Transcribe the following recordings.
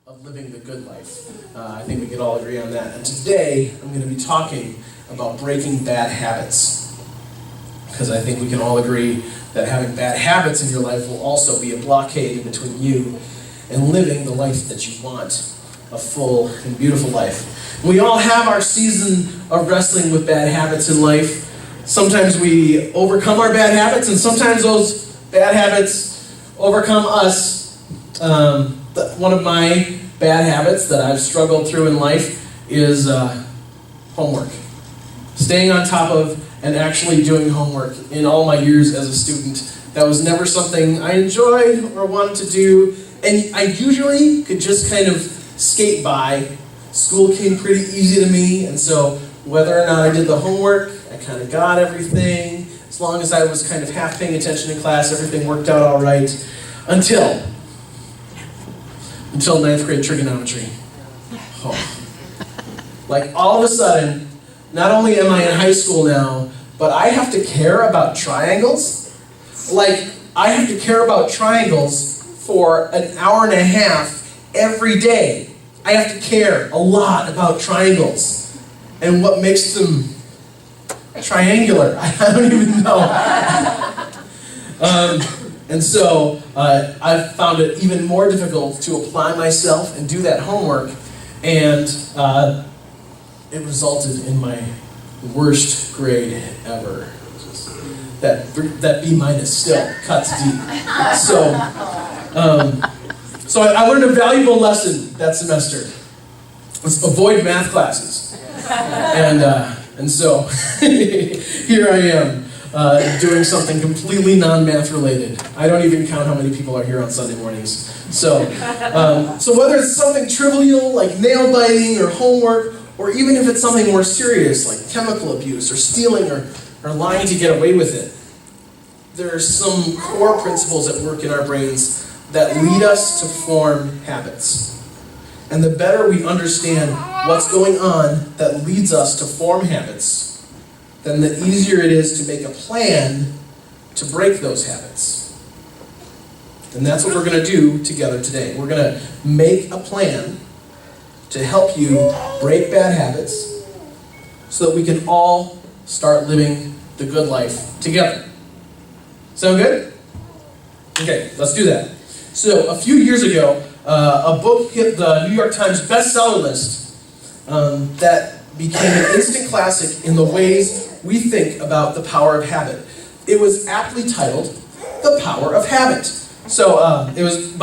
of living the good life. I think we can all agree on that. And today, I'm going to be talking about breaking bad habits. Because I think we can all agree that having bad habits in your life will also be a blockade in between you and living the life that you want, a full and beautiful life. We all have our season of wrestling with bad habits in life. Sometimes we overcome our bad habits, and sometimes those bad habits overcome us. One of my bad habits that I've struggled through in life is homework. Staying on top of and actually doing homework in all my years as a student. That was never something I enjoyed or wanted to do, and I usually could just kind of skate by. School came pretty easy to me, and so whether or not I did the homework, I kind of got everything. As long as I was kind of half paying attention in class, everything worked out all right. Until 9th grade trigonometry. Oh. Like all of a sudden, not only am I in high school now, but I have to care about triangles. Like, I have to care about triangles for an hour and a half every day. I have to care a lot about triangles and what makes them triangular. I don't even know. And so I've found it even more difficult to apply myself and do that homework, and it resulted in my worst grade ever. That B- still cuts deep. So I learned a valuable lesson that semester. Let's avoid math classes. And so here I am doing something completely non-math related. I don't even count how many people are here on Sunday mornings. So whether it's something trivial like nail biting or homework, or even if it's something more serious like chemical abuse or stealing or lying to get away with it, there are some core principles at work in our brains that lead us to form habits. And the better we understand what's going on that leads us to form habits, then the easier it is to make a plan to break those habits. And that's what we're going to do together today. We're going to make a plan to help you break bad habits so that we can all start living the good life together. Sound good? Okay, let's do that. So, a few years ago, a book hit the New York Times bestseller list that became an instant classic in the ways we think about the power of habit. It was aptly titled, The Power of Habit. So, it was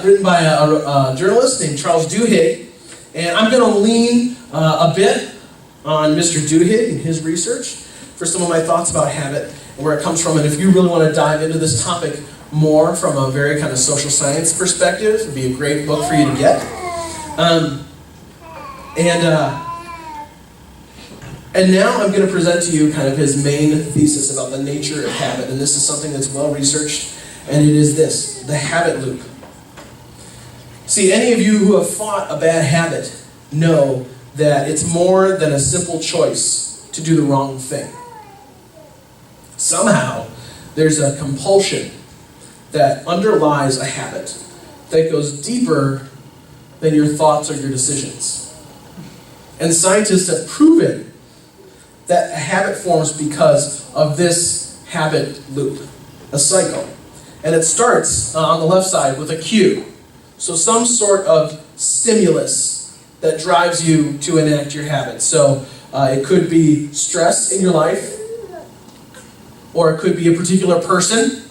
written by a journalist named Charles Duhigg, and I'm going to lean a bit on Mr. Duhigg and his research for some of my thoughts about habit and where it comes from. And if you really want to dive into this topic more from a very kind of social science perspective, it'd be a great book for you to get. And now I'm going to present to you kind of his main thesis about the nature of habit. And this is something that's well researched, and it is this: the habit loop. See, any of you who have fought a bad habit know that it's more than a simple choice to do the wrong thing. Somehow, there's a compulsion that underlies a habit that goes deeper than your thoughts or your decisions. And scientists have proven that a habit forms because of this habit loop, a cycle. And it starts on the left side with a cue. So some sort of stimulus that drives you to enact your habit. So it could be stress in your life, or it could be a particular person.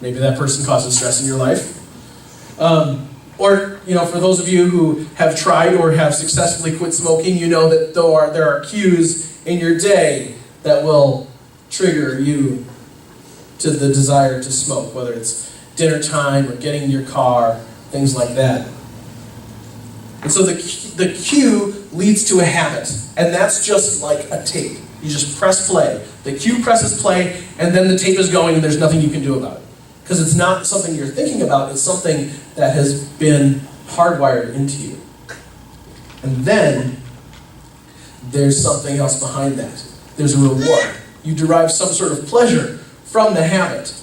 Maybe that person causes stress in your life. Or, for those of you who have tried or have successfully quit smoking, you know that there are cues in your day that will trigger you to the desire to smoke, whether it's dinner time or getting in your car, things like that. And so the cue leads to a habit, and that's just like a tape. You just press play. The cue presses play, and then the tape is going, and there's nothing you can do about it. Because it's not something you're thinking about, it's something that has been hardwired into you. And then, there's something else behind that. There's a reward. You derive some sort of pleasure from the habit.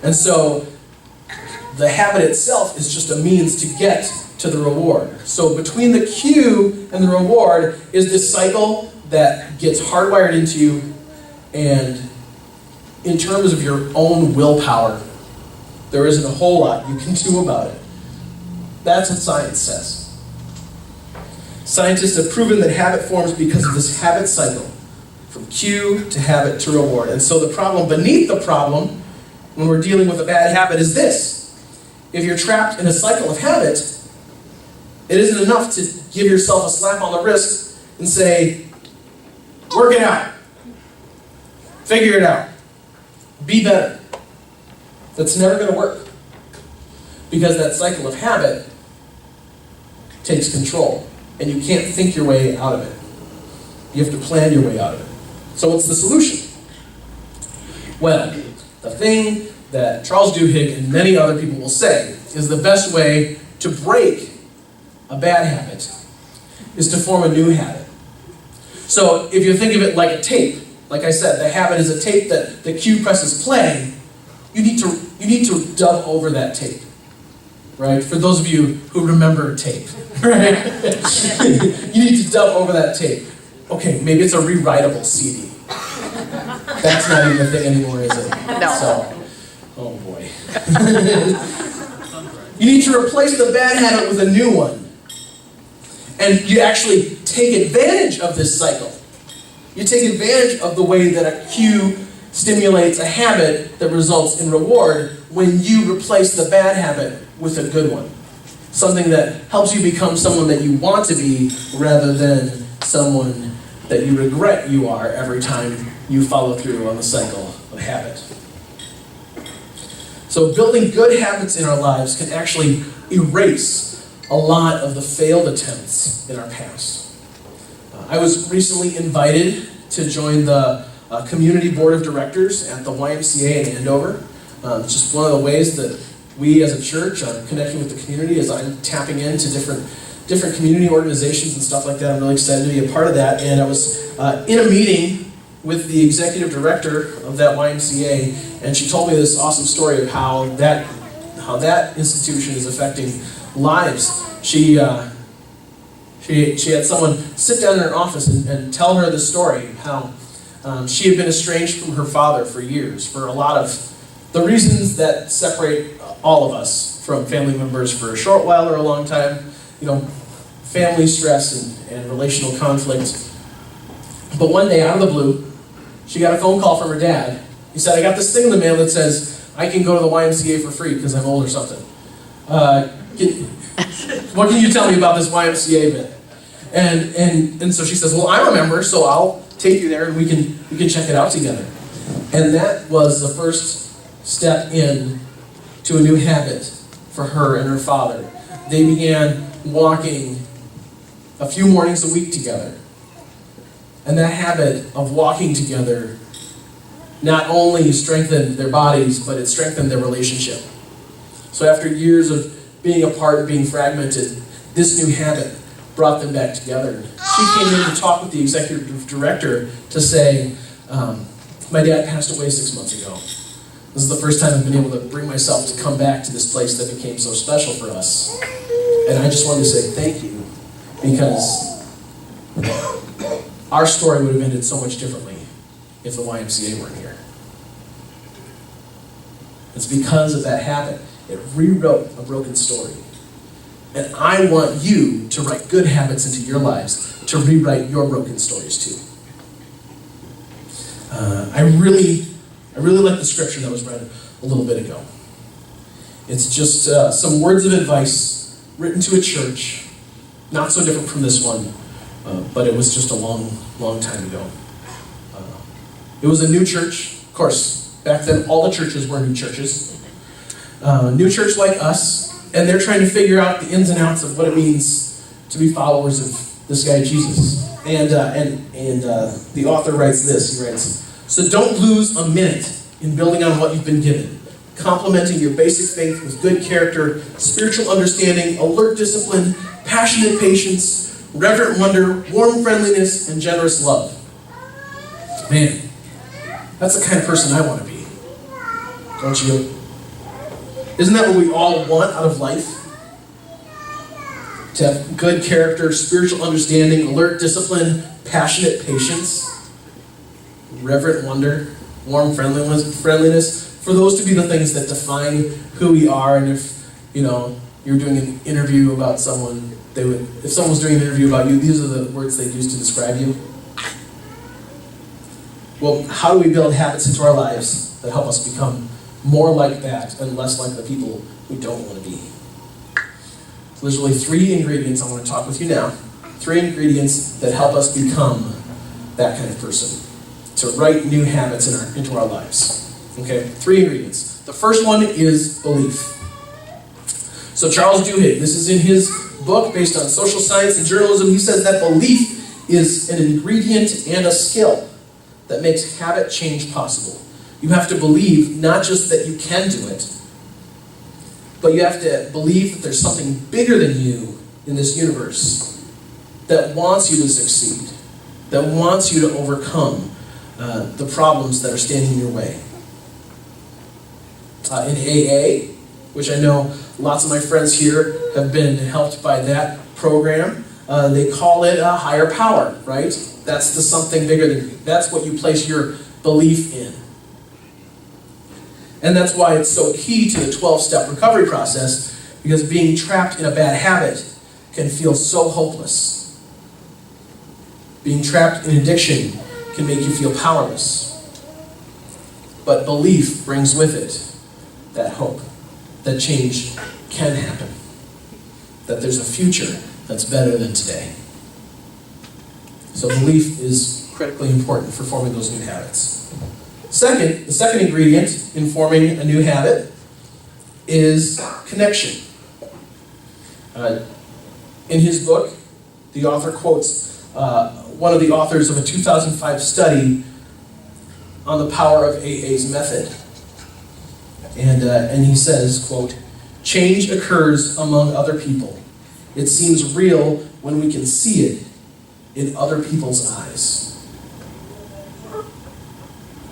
And so, the habit itself is just a means to get to the reward. So between the cue and the reward is this cycle that gets hardwired into you, and in terms of your own willpower, there isn't a whole lot you can do about it. That's what science says. Scientists have proven that habit forms because of this habit cycle, from cue to habit to reward. And so the problem beneath the problem, when we're dealing with a bad habit, is this. If you're trapped in a cycle of habit, it isn't enough to give yourself a slap on the wrist and say, work it out. Figure it out. Be better. That's never going to work. Because that cycle of habit takes control. And you can't think your way out of it. You have to plan your way out of it. So what's the solution? Well, the thing that Charles Duhigg and many other people will say is the best way to break a bad habit is to form a new habit. So if you think of it like a tape, like I said, the habit is a tape that the cue presses play. You need to dub over that tape, right? For those of you who remember tape, right? You need to dub over that tape. Okay, maybe it's a rewritable CD. That's not even a thing anymore, is it? No. So, oh boy. You need to replace the bad habit with a new one. And you actually take advantage of this cycle. You take advantage of the way that a cue stimulates a habit that results in reward when you replace the bad habit with a good one. Something that helps you become someone that you want to be rather than someone that you regret you are every time you follow through on the cycle of habit. So building good habits in our lives can actually erase a lot of the failed attempts in our past. I was recently invited to join the community board of directors at the YMCA in Andover. It's just one of the ways that we as a church are connecting with the community as I'm tapping into different community organizations and stuff like that. I'm really excited to be a part of that. And I was in a meeting with the executive director of that YMCA, and she told me this awesome story of how that institution is affecting lives. She had someone sit down in her office and tell her the story, how she had been estranged from her father for years, for a lot of the reasons that separate all of us from family members for a short while or a long time, family stress and relational conflict. But one day, out of the blue, she got a phone call from her dad. He said, I got this thing in the mail that says I can go to the YMCA for free because I'm old or something. What can you tell me about this YMCA bit? And so she says, well, I'm a member, so I'll take you there and we can check it out together. And that was the first step in to a new habit for her and her father. They began walking a few mornings a week together. And that habit of walking together not only strengthened their bodies, but it strengthened their relationship. So after years of being apart and being fragmented, this new habit brought them back together. She came in to talk with the executive director to say, my dad passed away 6 months ago. This is the first time I've been able to bring myself to come back to this place that became so special for us. And I just wanted to say thank you, because our story would have ended so much differently if the YMCA weren't here. It's because of that habit. It rewrote a broken story. And I want you to write good habits into your lives, to rewrite your broken stories too. I really like the scripture that was read a little bit ago. It's just some words of advice written to a church, not so different from this one, but it was just a long time ago. It was a new church. Of course, back then all the churches were new churches. New church like us, and they're trying to figure out the ins and outs of what it means to be followers of this guy Jesus. And the author writes this. He writes, so don't lose a minute in building on what you've been given, complementing your basic faith with good character, spiritual understanding, alert discipline, passionate patience, reverent wonder, warm friendliness, and generous love. Man, that's the kind of person I want to be. Don't you? Isn't that what we all want out of life? To have good character, spiritual understanding, alert discipline, passionate patience, reverent wonder, warm friendliness. For those to be the things that define who we are. And if, you're doing an interview about someone, if someone was doing an interview about you, these are the words they'd use to describe you. Well, how do we build habits into our lives that help us become more like that and less like the people we don't want to be? So there's really 3 ingredients I want to talk with you now. 3 ingredients that help us become that kind of person. To write new habits into our lives. Okay, 3 ingredients. The first one is belief. So Charles Duhigg, this is in his book based on social science and journalism, he says that belief is an ingredient and a skill that makes habit change possible. You have to believe not just that you can do it, but you have to believe that there's something bigger than you in this universe that wants you to succeed, that wants you to overcome the problems that are standing in your way. In AA, which I know lots of my friends here have been helped by that program, they call it a higher power, right? That's the something bigger than you. That's what you place your belief in. And that's why it's so key to the 12-step recovery process, because being trapped in a bad habit can feel so hopeless. Being trapped in addiction can make you feel powerless. But belief brings with it that hope, that change can happen, that there's a future that's better than today. So belief is critically important for forming those new habits. The second ingredient in forming a new habit is connection. In his book, the author quotes one of the authors of a 2005 study on the power of AA's method. And he says, quote, "Change occurs among other people. It seems real when we can see it in other people's eyes."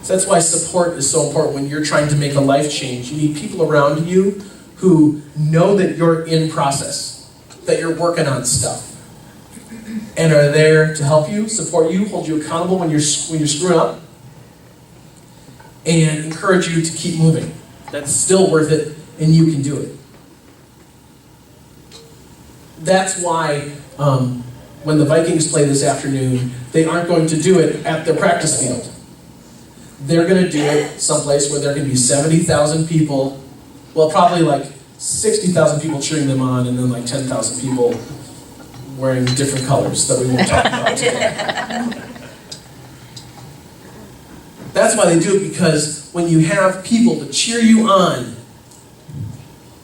So that's why support is so important when you're trying to make a life change. You need people around you who know that you're in process, that you're working on stuff, and are there to help you, support you, hold you accountable when you're screwing up, and encourage you to keep moving. That's still worth it, and you can do it. That's why when the Vikings play this afternoon, they aren't going to do it at their practice field. They're going to do it someplace where there can be 70,000 people, well, probably like 60,000 people cheering them on, and then like 10,000 people wearing different colors that we won't talk about today. That's why they do it, because when you have people to cheer you on,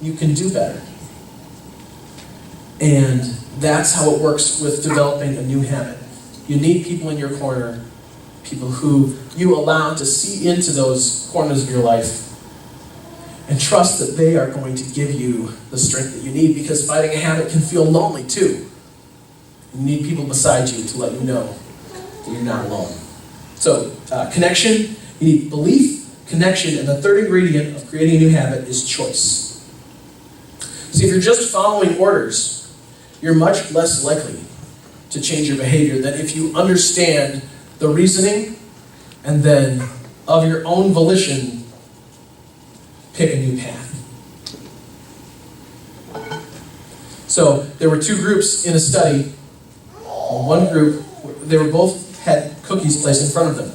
you can do better. And that's how it works with developing a new habit. You need people in your corner, people who you allow to see into those corners of your life and trust that they are going to give you the strength that you need, because fighting a habit can feel lonely too. You need people beside you to let you know that you're not alone. So, connection, you need belief, connection, and the third ingredient of creating a new habit is choice. See, if you're just following orders, you're much less likely to change your behavior than if you understand the reasoning and then, of your own volition, pick a new path. So, there were 2 groups in a study. One group, they were both had cookies placed in front of them.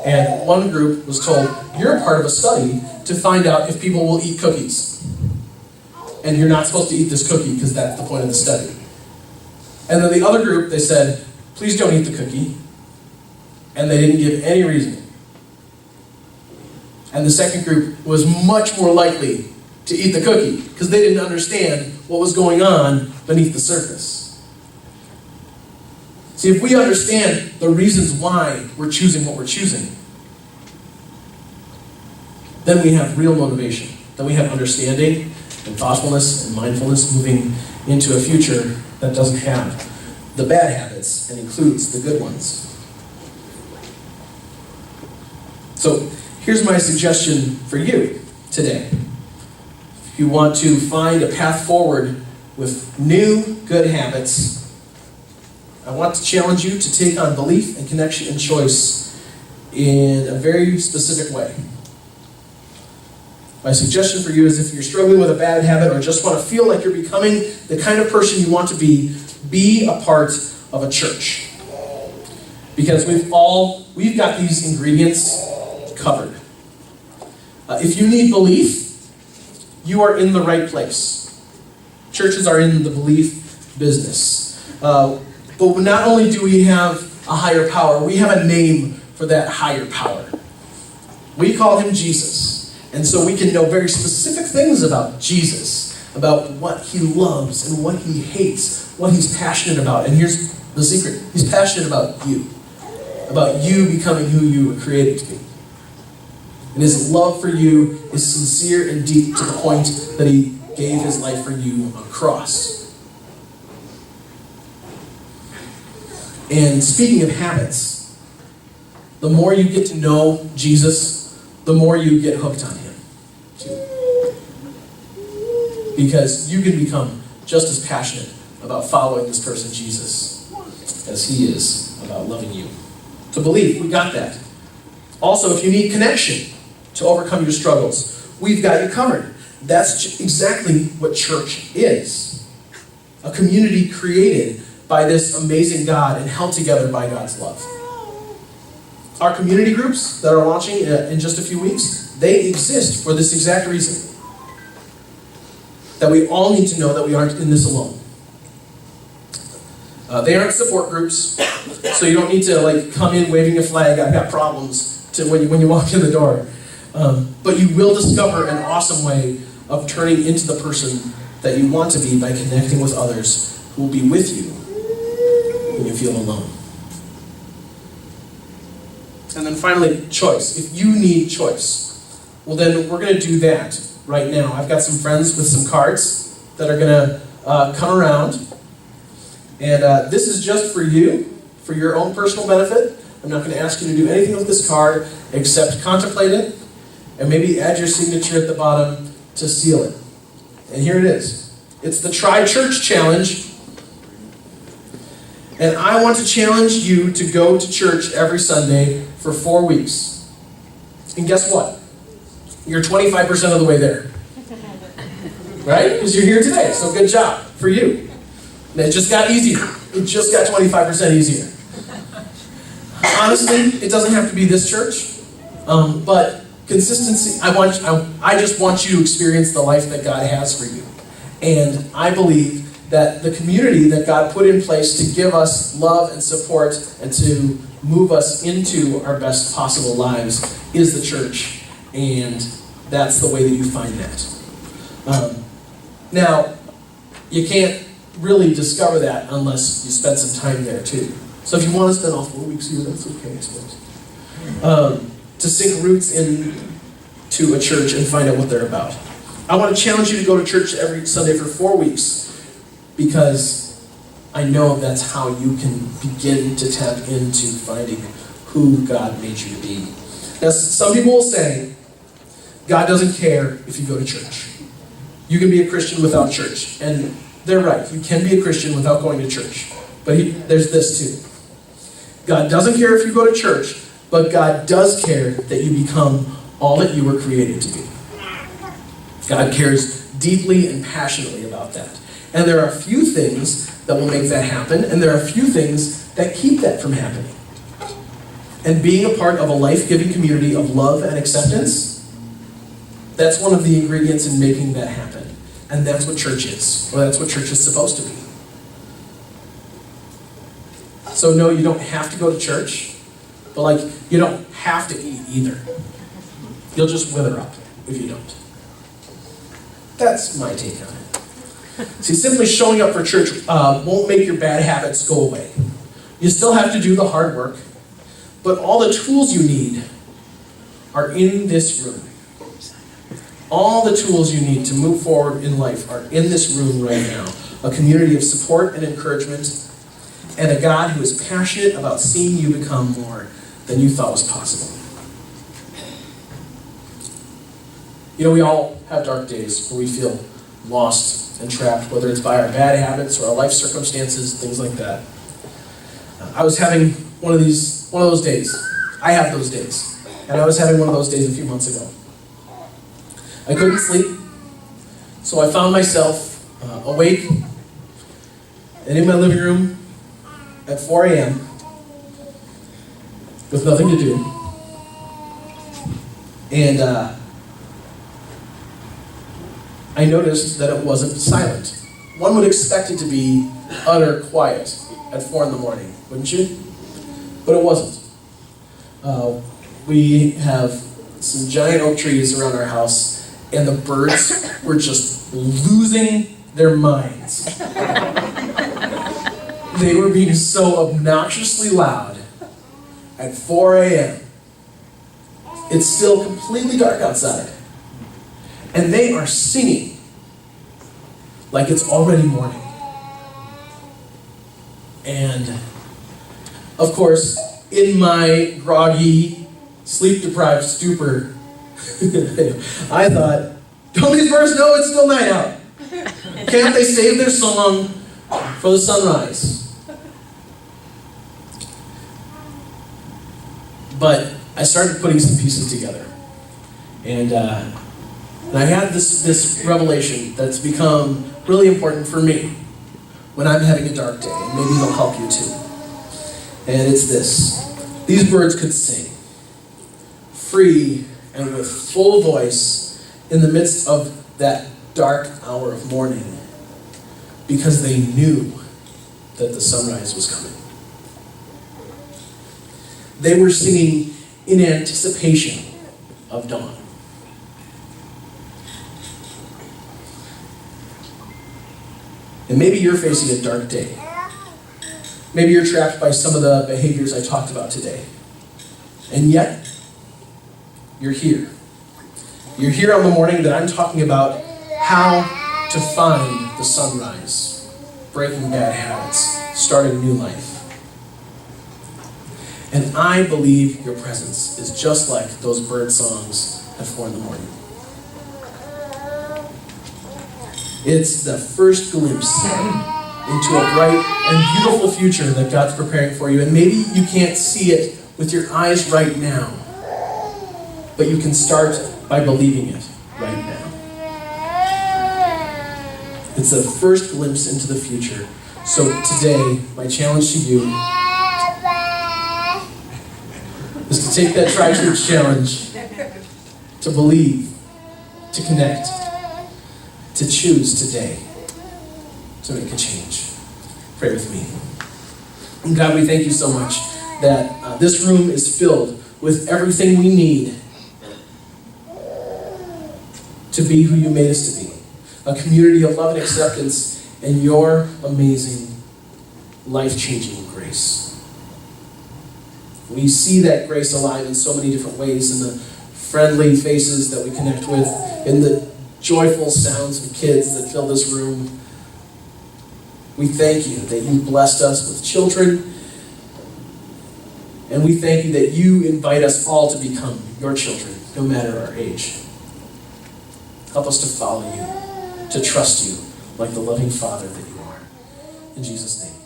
And one group was told, you're a part of a study to find out if people will eat cookies. And you're not supposed to eat this cookie because that's the point of the study. And then the other group, they said, please don't eat the cookie. And they didn't give any reason. And the second group was much more likely to eat the cookie because they didn't understand what was going on beneath the surface. See, if we understand the reasons why we're choosing what we're choosing, then we have real motivation. Then we have understanding and thoughtfulness and mindfulness moving into a future that doesn't have the bad habits and includes the good ones. So here's my suggestion for you today. you want to find a path forward with new good habits, I want to challenge you to take on belief and connection and choice in a very specific way. My suggestion for you is if you're struggling with a bad habit or just want to feel like you're becoming the kind of person you want to be a part of a church. Because we've got these ingredients covered. If you need belief, you are in the right place. Churches are in the belief business. But not only do we have a higher power, we have a name for that higher power. We call him Jesus. And so we can know very specific things about Jesus, about what he loves and what he hates, what he's passionate about. And here's the secret. He's passionate about you becoming who you were created to be. And his love for you is sincere and deep to the point that he gave his life for you on a cross. And speaking of habits, the more you get to know Jesus, the more you get hooked on him, too. Because you can become just as passionate about following this person, Jesus, as he is about loving you. To believe, we got that. Also, if you need connection to overcome your struggles, we've got you covered. That's exactly what church is. A community created by this amazing God and held together by God's love. Our community groups that are launching in just a few weeks, they exist for this exact reason. That we all need to know that we aren't in this alone. They aren't support groups, so you don't need to come in waving a flag, I've got problems, when you walk in the door. But you will discover an awesome way of turning into the person that you want to be by connecting with others who will be with you when you feel alone. And then finally, choice. If you need choice, well then we're going to do that right now. I've got some friends with some cards that are going to come around. And this is just for you, for your own personal benefit. I'm not going to ask you to do anything with this card except contemplate it and maybe add your signature at the bottom to seal it. And here it is. It's the Try Church Challenge. And I want to challenge you to go to church every Sunday for 4 weeks. And guess what? You're 25% of the way there. Right? Because you're here today. So good job for you. And it just got easier. It just got 25% easier. Honestly, it doesn't have to be this church. But consistency, I just want you to experience the life that God has for you. And I believe that the community that God put in place to give us love and support and to move us into our best possible lives is the church. And that's the way that you find that. Now, you can't really discover that unless you spend some time there too. So if you want to spend all 4 weeks here, that's okay, I suppose. To sink roots into a church and find out what they're about. I want to challenge you to go to church every Sunday for 4 weeks because I know that's how you can begin to tap into finding who God made you to be. Now, some people will say, God doesn't care if you go to church. You can be a Christian without church. And they're right. You can be a Christian without going to church. But there's this too. God doesn't care if you go to church, but God does care that you become all that you were created to be. God cares deeply and passionately about that. And there are a few things that will make that happen, and there are a few things that keep that from happening. And being a part of a life-giving community of love and acceptance, that's one of the ingredients in making that happen. And that's what church is. Or that's what church is supposed to be. So no, you don't have to go to church, but you don't have to eat either. You'll just wither up if you don't. That's my take on it. See, simply showing up for church won't make your bad habits go away. You still have to do the hard work, but all the tools you need are in this room. All the tools you need to move forward in life are in this room right now. A community of support and encouragement, and a God who is passionate about seeing you become more than you thought was possible. We all have dark days where we feel lost and trapped, whether it's by our bad habits or our life circumstances, things like that. I was having one of those days. I have those days. And I was having one of those days a few months ago. I couldn't sleep, so I found myself awake and in my living room at 4 a.m. with nothing to do. And I noticed that it wasn't silent. One would expect it to be utter quiet at 4 in the morning, wouldn't you? But it wasn't. We have some giant oak trees around our house, and the birds were just losing their minds. They were being so obnoxiously loud at 4 a.m. It's still completely dark outside. And they are singing like it's already morning. And, of course, in my groggy, sleep-deprived stupor, I thought, don't these birds know it's still night out? Can't they save their song for the sunrise? But I started putting some pieces together. And I had this revelation that's become really important for me when I'm having a dark day, and maybe it'll help you too. And it's this. These birds could sing, free and with full voice in the midst of that dark hour of morning, because they knew that the sunrise was coming. They were singing in anticipation of dawn. And maybe you're facing a dark day. Maybe you're trapped by some of the behaviors I talked about today. And yet, you're here. You're here on the morning that I'm talking about how to find the sunrise, breaking bad habits, starting a new life. And I believe your presence is just like those bird songs at 4 in the morning. It's the first glimpse into a bright and beautiful future that God's preparing for you. And maybe you can't see it with your eyes right now, but you can start by believing it right now. It's the first glimpse into the future. So today, my challenge to you is to take that Tri-Church challenge, to believe, to connect, to choose today to make a change. Pray with me. And God, we thank you so much that this room is filled with everything we need to be who you made us to be. A community of love and acceptance and your amazing, life-changing grace. We see that grace alive in so many different ways, in the friendly faces that we connect with, in the joyful sounds of kids that fill this room. We thank you that you blessed us with children, and we thank you that you invite us all to become your children, no matter our age. Help us to follow you, to trust you like the loving Father that you are. In Jesus' name.